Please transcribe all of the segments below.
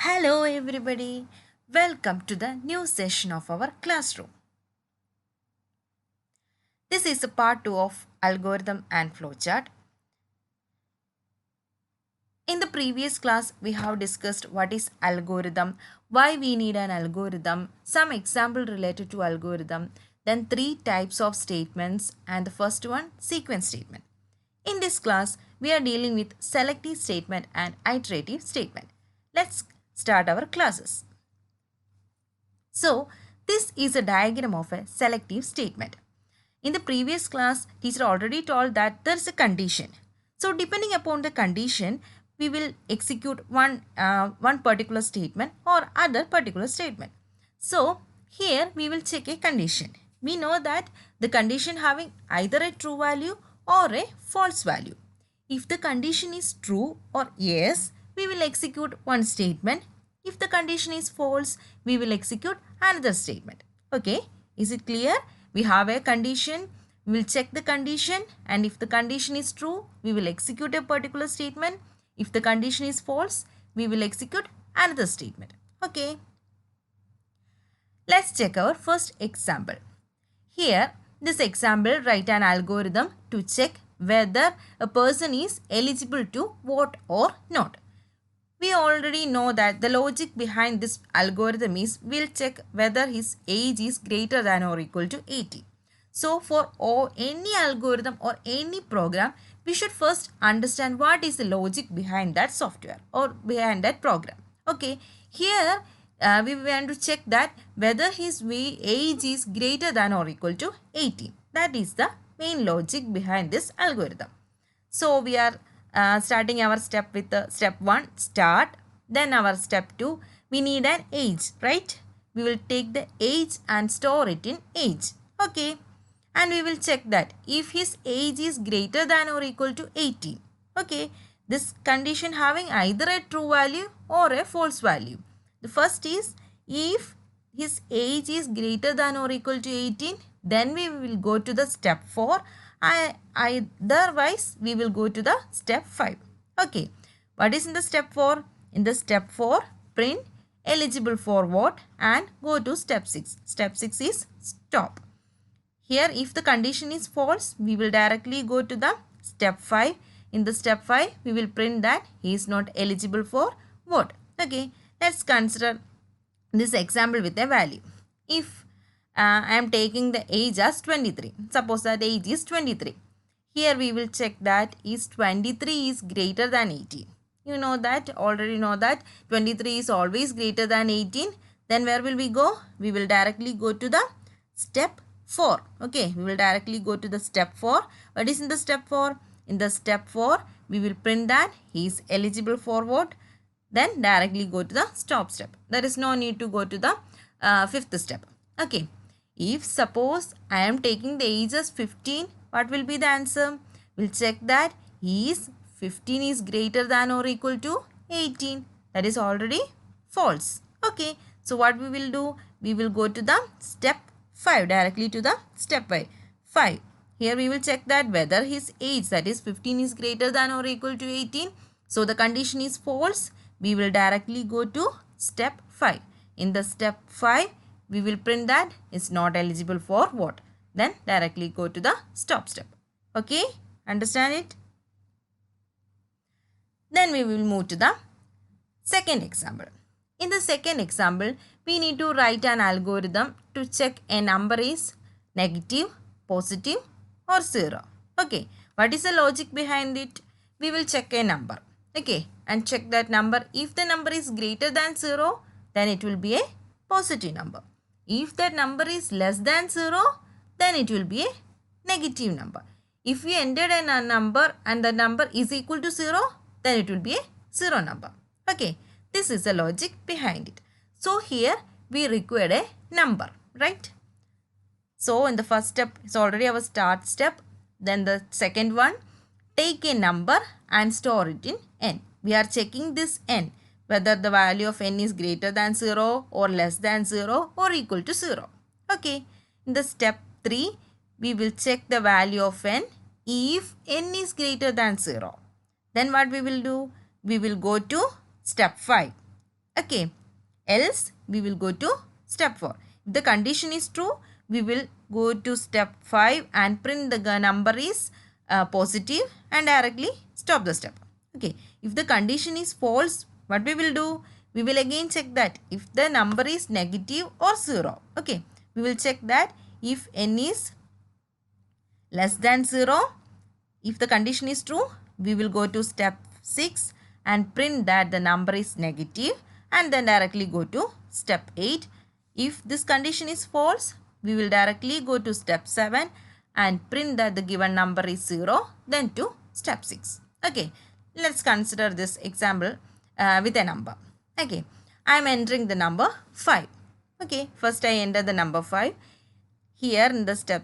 Hello, everybody. Welcome to the new session of our classroom. This is a part 2 of algorithm and flowchart. In the previous class, we have discussed what is algorithm, why we need an algorithm, some example related to algorithm, then three types of statements, and the first one, sequence statement. In this class, we are dealing with selective statement and iterative statement. Let's start our classes. So, this is a diagram of a selective statement. In the previous class, teacher already told that there is a condition. So, depending upon the condition, we will execute one particular statement or other particular statement. So, here we will check a condition. We know that the condition having either a true value or a false value. If the condition is true or yes, we will execute one statement. If the condition is false, we will execute another statement. Okay, is it clear? We have a condition, we will check the condition, and if the condition is true, we will execute a particular statement. If the condition is false, we will execute another statement. Okay. Let's check our first example. Here, this example, write an algorithm to check whether a person is eligible to vote or not. We already know that the logic behind this algorithm is we'll check whether his age is greater than or equal to 80. So for any algorithm or any program, we should first understand what is the logic behind that software or behind that program. Okay, here we want to check that whether his age is greater than or equal to 80. That is the main logic behind this algorithm. So we are starting our step with step 1, start. Then our step 2, we need an age, right? We will take the age and store it in age. Okay. And we will check that if his age is greater than or equal to 18. Okay. This condition having either a true value or a false value. The first is if his age is greater than or equal to 18, then we will go to the step 4. Otherwise, we will go to the step 5. Okay. What is in the step 4? In the step 4, print eligible for vote and go to step 6. Step 6 is stop. Here, if the condition is false, we will directly go to the step 5. In the step 5, we will print that he is not eligible for vote. Okay. Let's consider this example with a value. If I am taking the age as 23. Suppose that age is 23. Here we will check that is 23 is greater than 18. You know that, already know that 23 is always greater than 18. Then where will we go? We will directly go to the step 4. Okay, we will directly go to the step 4. What is in the step 4? In the step 4, we will print that he is eligible for vote. Then directly go to the stop step. There is no need to go to the fifth step. Okay. If suppose I am taking the age as 15, what will be the answer? We'll check that is 15 is greater than or equal to 18. That is already false. Okay. So what we will do? We will go to the step 5, directly to the step 5. Here we will check that whether his age, that is 15, is greater than or equal to 18. So the condition is false. We will directly go to step 5. In the step 5, we will print that is not eligible for vote. Then directly go to the stop step. Okay, understand it? Then we will move to the second example. In the second example, we need to write an algorithm to check a number is negative, positive or 0. Okay, what is the logic behind it? We will check a number. Okay, and check that number. If the number is greater than 0, then it will be a positive number. If that number is less than 0, then it will be a negative number. If we entered a number and the number is equal to 0, then it will be a 0 number. Okay, this is the logic behind it. So here we require a number, right? So in the first step, it's already our start step. Then the second one, take a number and store it in n. We are checking this n, whether the value of n is greater than 0 or less than 0 or equal to 0. Okay. In the step 3, we will check the value of n if n is greater than 0. Then what we will do? We will go to step 5. Okay. Else we will go to step 4. If the condition is true, we will go to step 5 and print the number is positive and directly stop the step. Okay. If the condition is false, what we will do? We will again check that if the number is negative or 0. Okay. We will check that if n is less than 0. If the condition is true, we will go to step 6 and print that the number is negative and then directly go to step 8. If this condition is false, we will directly go to step 7 and print that the given number is 0, then to step 6. Okay, let's consider this example with a number. Okay, I am entering the number 5. Okay, first I enter the number 5. Here in the step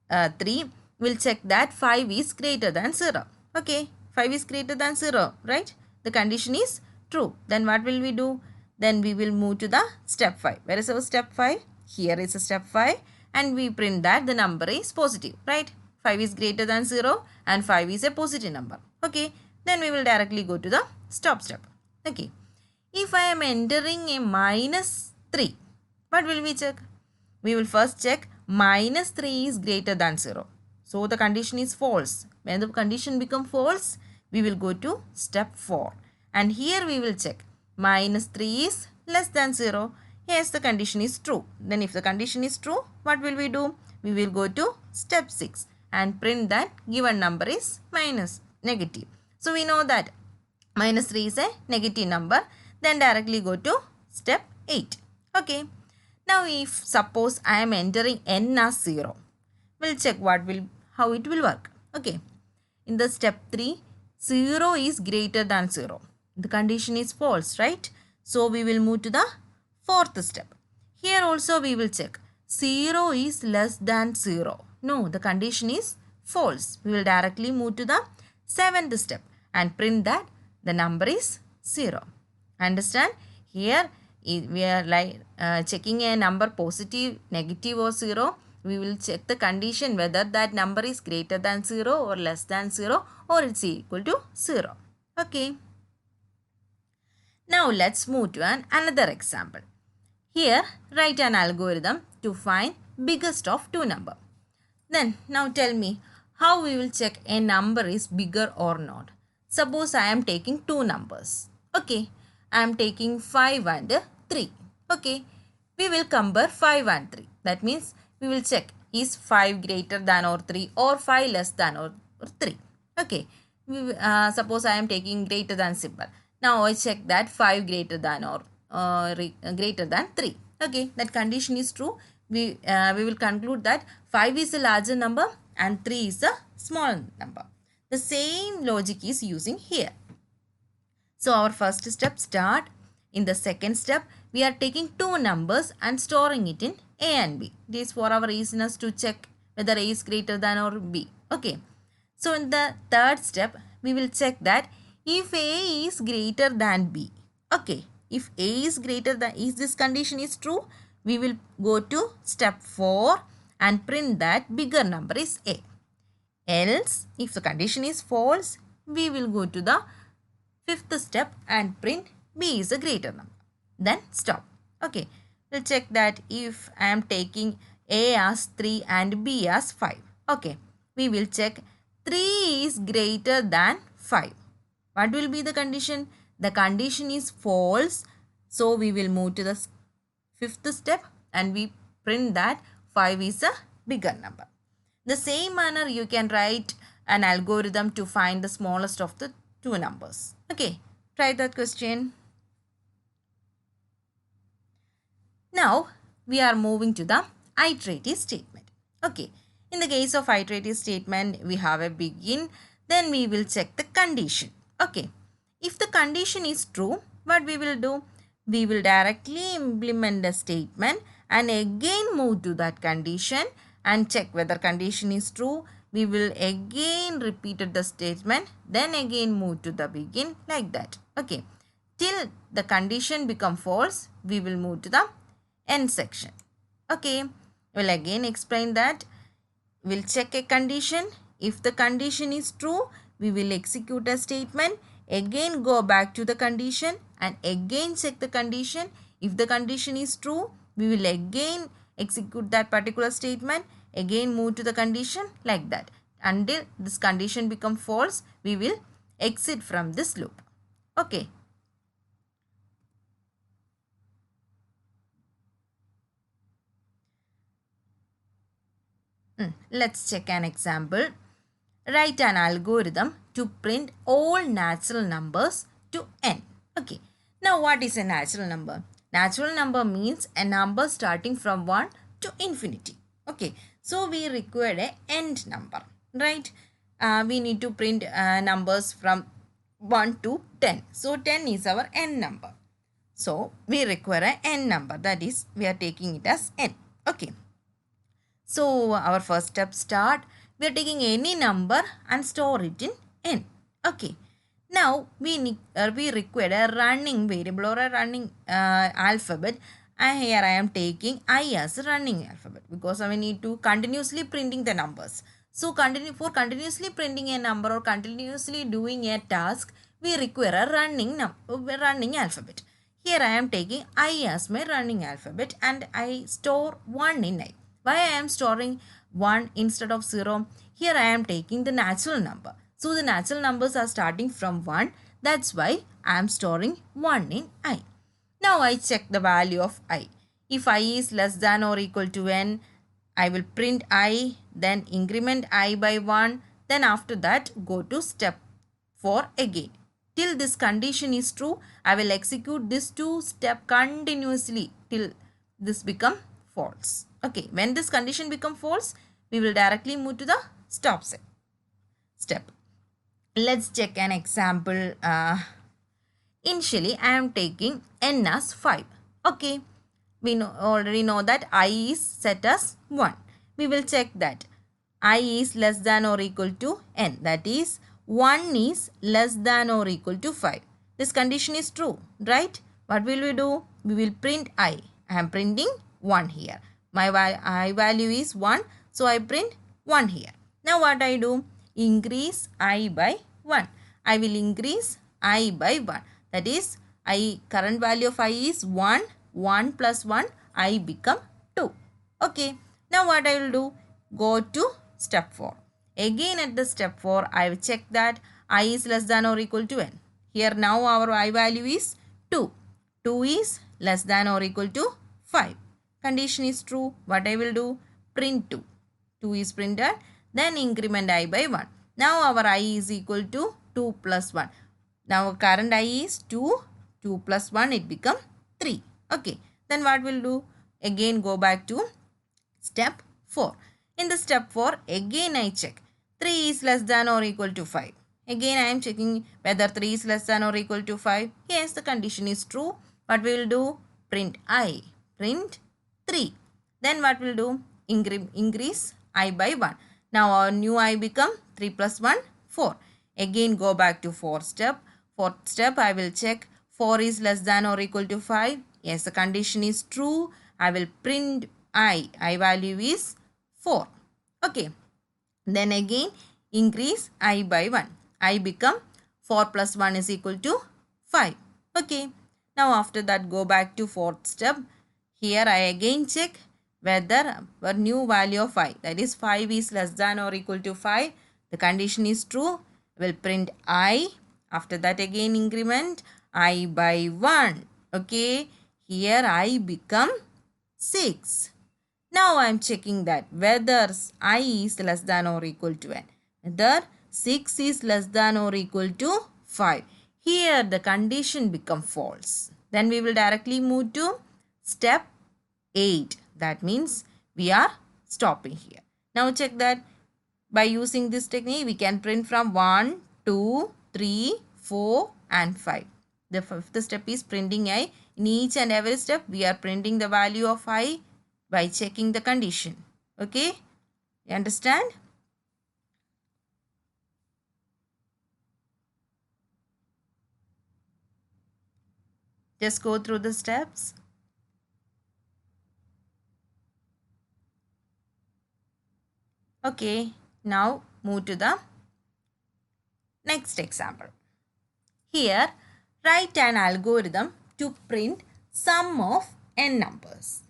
3, we'll check that 5 is greater than 0. Okay, 5 is greater than 0, right? The condition is true. Then what will we do? Then we will move to the step 5. Where is our step 5? Here is a step 5 and we print that the number is positive, right? 5 is greater than 0 and 5 is a positive number. Okay, then we will directly go to the stop step. Okay, if I am entering a minus 3, what will we check? We will first check minus 3 is greater than 0. So the condition is false. When the condition becomes false, we will go to step 4. And here we will check minus 3 is less than 0. Yes, the condition is true. Then if the condition is true, what will we do? We will go to step 6 and print that given number is negative. So we know that minus 3 is a negative number. Then directly go to step 8. Okay. Now if suppose I am entering n as 0, we'll check how it will work. Okay. In the step 3, 0 is greater than 0. The condition is false, right? So we will move to the 4th step. Here also we will check 0 is less than 0. No, the condition is false. We will directly move to the 7th step and print that the number is 0. Understand? Here we are checking a number positive, negative or 0. We will check the condition whether that number is greater than 0 or less than 0 or it's equal to 0. Okay. Now let's move to another example. Here write an algorithm to find biggest of two numbers. Then now tell me how we will check a number is bigger or not. Suppose I am taking two numbers. Okay. I am taking 5 and 3. Okay. We will compare 5 and 3. That means we will check is 5 greater than or 3 or 5 less than or 3. Okay. Suppose I am taking greater than symbol. Now I check that 5 greater than or greater than 3. Okay. That condition is true. We will conclude that 5 is a larger number and 3 is a small number. The same logic is using here. So our first step start. In the second step, we are taking two numbers and storing it in A and B. This is for our easiness to check whether A is greater than or B. Okay. So in the third step, we will check that if A is greater than B. Okay. If A is greater than, if this condition is true, we will go to step 4 and print that bigger number is A. Else, if the condition is false, we will go to the 5th step and print B is a greater number. Then stop. Okay. We'll check that if I am taking A as 3 and B as 5. Okay. We will check 3 is greater than 5. What will be the condition? The condition is false. So we will move to the 5th step and we print that 5 is a bigger number. The same manner you can write an algorithm to find the smallest of the two numbers. Okay, try that question. Now, we are moving to the iterative statement. Okay, in the case of iterative statement, we have a begin, then we will check the condition. Okay, if the condition is true, what we will do? We will directly implement the statement and again move to that condition and check whether condition is true. We will again repeat the statement, then again move to the begin like that. Okay. Till the condition become false, we will move to the end section. Okay. We'll again explain that. We'll check a condition. If the condition is true, we will execute a statement. Again go back to the condition and again check the condition. If the condition is true, we will again execute that particular statement, again move to the condition like that. Until this condition become false, we will exit from this loop. Okay. Let's check an example. Write an algorithm to print all natural numbers to n. Okay. Now what is a natural number? Natural number means a number starting from 1 to infinity. Okay. So we require a end number, right? We need to print numbers from 1 to 10. So 10 is our n number. So we require a n number, that is we are taking it as n. Okay. So our first step start. We are taking any number and store it in n. Okay. Now we require a running variable or a running alphabet. And here I am taking I as a running alphabet because I need to continuously printing the numbers. So for continuously printing a number or continuously doing a task, we require a running alphabet. Here I am taking I as my running alphabet and I store 1 in I. Why I am storing 1 instead of 0? Here I am taking the natural number. So the natural numbers are starting from 1. That's why I am storing 1 in I. Now I check the value of I. If I is less than or equal to n, I will print I, then increment I by 1. Then after that go to step 4 again. Till this condition is true, I will execute this 2 step continuously till this become false. Okay, when this condition become false, we will directly move to the stop step. Let's check an example. Initially, I am taking n as 5. Okay, we already know that I is set as 1. We will check that I is less than or equal to n. That is 1 is less than or equal to 5. This condition is true, right? What will we do? We will print I. I am printing 1 here. My I value is 1. So I print 1 here. Now what I do? Increase I by 1. I will increase I by 1. That is current value of I is 1. 1 plus 1 I become 2. Okay. Now what I will do? Go to step 4. Again at the step 4 I will check that I is less than or equal to n. Here now our I value is 2. 2 is less than or equal to 5. Condition is true. What I will do? Print 2. 2 is printed. Then increment I by 1. Now our I is equal to 2 plus 1. Now current I is 2. 2 plus 1 it become 3. Okay. Then what will do? Again go back to step 4. In the step 4 again I check. 3 is less than or equal to 5. Again I am checking whether 3 is less than or equal to 5. Yes, the condition is true. What we will do? Print I. Print 3. Then what will do? Increase I by 1. Now our new I become 3 plus 1, 4. Again go back to 4th step. 4th step I will check 4 is less than or equal to 5. Yes, the condition is true. I will print I. I value is 4. Okay. Then again increase I by 1. I become 4 plus 1 is equal to 5. Okay. Now after that go back to 4th step. Here I again check whether our new value of I, that is 5 is less than or equal to 5. The condition is true. We'll print I. After that again increment I by 1. Okay. Here I become 6. Now I am checking that whether I is less than or equal to n. Whether 6 is less than or equal to 5. Here the condition become false. Then we will directly move to step 8. That means we are stopping here. Now check that by using this technique we can print from 1, 2, 3, 4 and 5. The fifth step is printing I. In each and every step we are printing the value of I by checking the condition. Okay? You understand? Just go through the steps. Okay, now move to the next example. Here, write an algorithm to print sum of n numbers.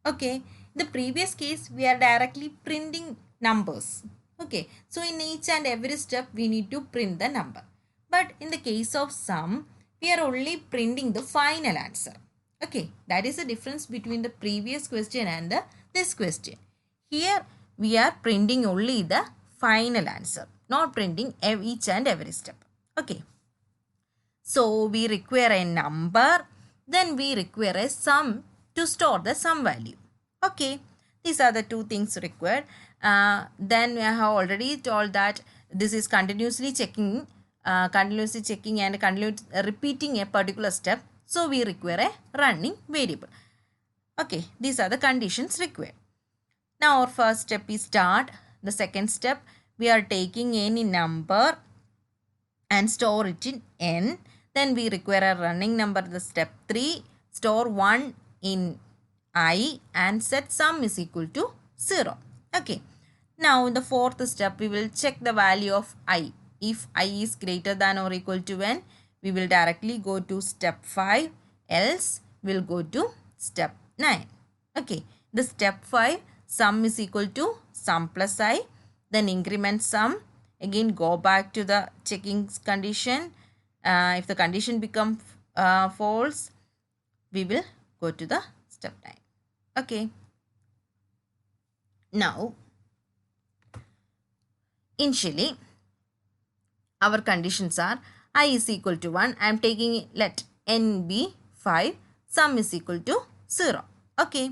Okay, in the previous case, we are directly printing numbers. Okay, so in each and every step, we need to print the number. But in the case of sum, we are only printing the final answer. Okay, that is the difference between the previous question and this question. Here, we are printing only the final answer, not printing each and every step. Okay. So we require a number, then we require a sum to store the sum value. Okay, these are the two things required. Then we have already told that this is continuously checking and repeating a particular step. So we require a running variable. Okay, these are the conditions required. Now our first step is start. The second step, we are taking any number and store it in n. Then we require a running number. The step 3, store 1 in I and set sum is equal to 0. Okay. Now in the fourth step, we will check the value of I. If I is greater than or equal to n, we will directly go to step 5. Else, we'll go to step 9. Okay. The step 5, sum is equal to sum plus I. Then increment sum. Again, go back to the checking condition. If the condition becomes false, we will go to the step 9. Okay. Now, initially, our conditions are I is equal to 1. I am taking, let n be 5. Sum is equal to 0. Okay.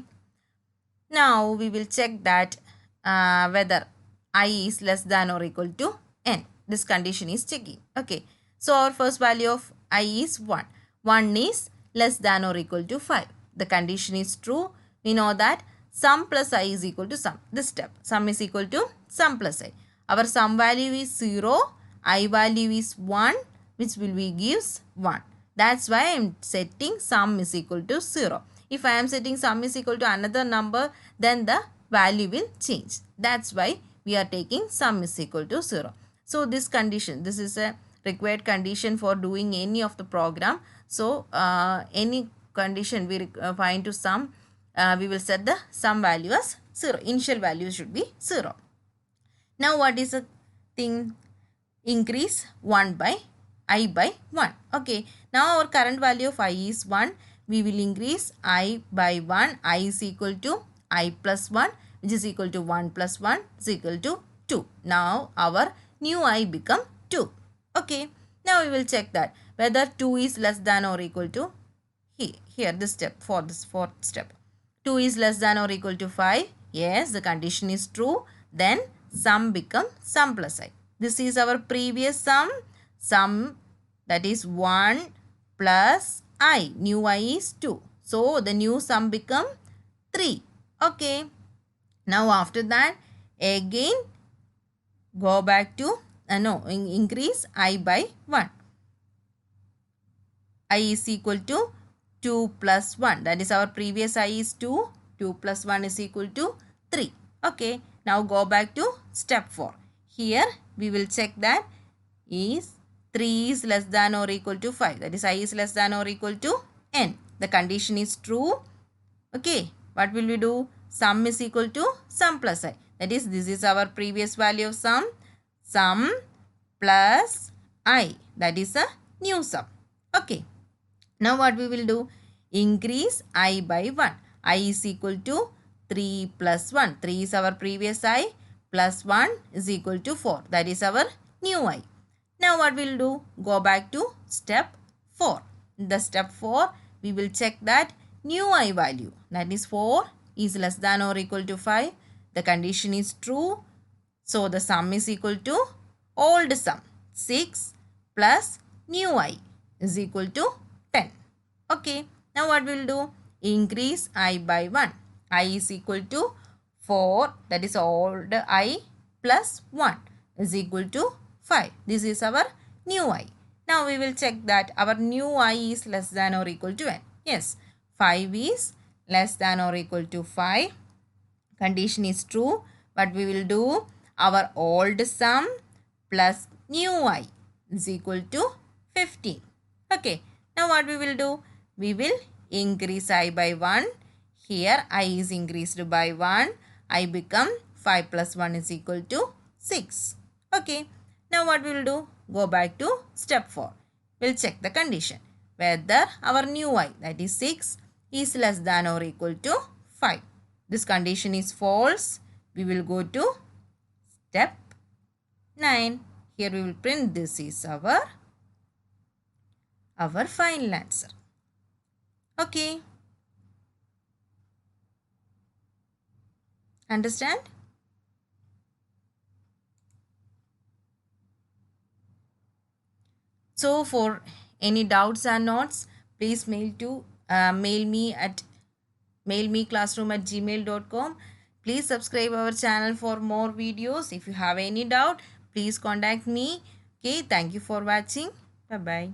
Now, we will check that whether I is less than or equal to n. This condition is checking. Okay. So, our first value of I is 1. 1 is less than or equal to 5. The condition is true. We know that sum plus I is equal to sum. This step, sum is equal to sum plus I. Our sum value is 0. I value is 1, which will be gives 1. That's why I am setting sum is equal to 0. If I am setting sum is equal to another number, then the value will change. That's why we are taking sum is equal to 0. So, this condition, this is a required condition for doing any of the program. So, any condition we find to sum, we will set the sum value as 0. Initial value should be 0. Now, what is the thing? Increase 1 by I by 1. Okay. Now, our current value of I is 1. We will increase I by 1. I is equal to I plus 1, which is equal to 1 plus 1 is equal to 2. Now, our new I become 2. Okay. Now, we will check that whether 2 is less than or equal to here this step for this fourth step. 2 is less than or equal to 5. Yes, the condition is true. Then sum become sum plus I. This is our previous sum. Sum, that is 1 plus I. New I is 2. So, the new sum become 3. Okay. Now, after that, again go back to, increase I by 1. I is equal to 2 plus 1. That is our previous I is 2. 2 plus 1 is equal to 3. Okay. Now, go back to step 4. Here, we will check that is 3 is less than or equal to 5. That is I is less than or equal to n. The condition is true. Okay. What will we do? Sum is equal to sum plus I. That is, this is our previous value of sum. Sum plus I. That is a new sum. Okay. Now, what we will do? Increase I by 1. I is equal to 3 plus 1. 3 is our previous I. Plus 1 is equal to 4. That is our new I. Now, what we will do? Go back to step 4. In the step 4, we will check that new I value, that is 4, is less than or equal to 5. The condition is true. So, the sum is equal to old sum 6 plus new I is equal to 10. Okay. Now, what we will do? Increase I by 1. I is equal to 4, that is old I plus 1 is equal to 5. This is our new I. Now, we will check that our new I is less than or equal to n. Yes, 5 is less than or equal to 5. Condition is true. What we will do? Our old sum plus new I is equal to 15. Okay, now what we will do? We will increase I by 1. Here I is increased by 1. I become 5 plus 1 is equal to 6. Okay, now what we will do? Go back to step 4. We'll check the condition. Whether our new I, that is 6, is less than or equal to 5. This condition is false. We will go to step 9. Here we will print this is our final answer. Okay. Understand? So for any doubts and notes, please mail me at mailmeclassroom@gmail.com. Please subscribe our channel for more videos. If you have any doubt, please contact me. Okay, thank you for watching. Bye bye.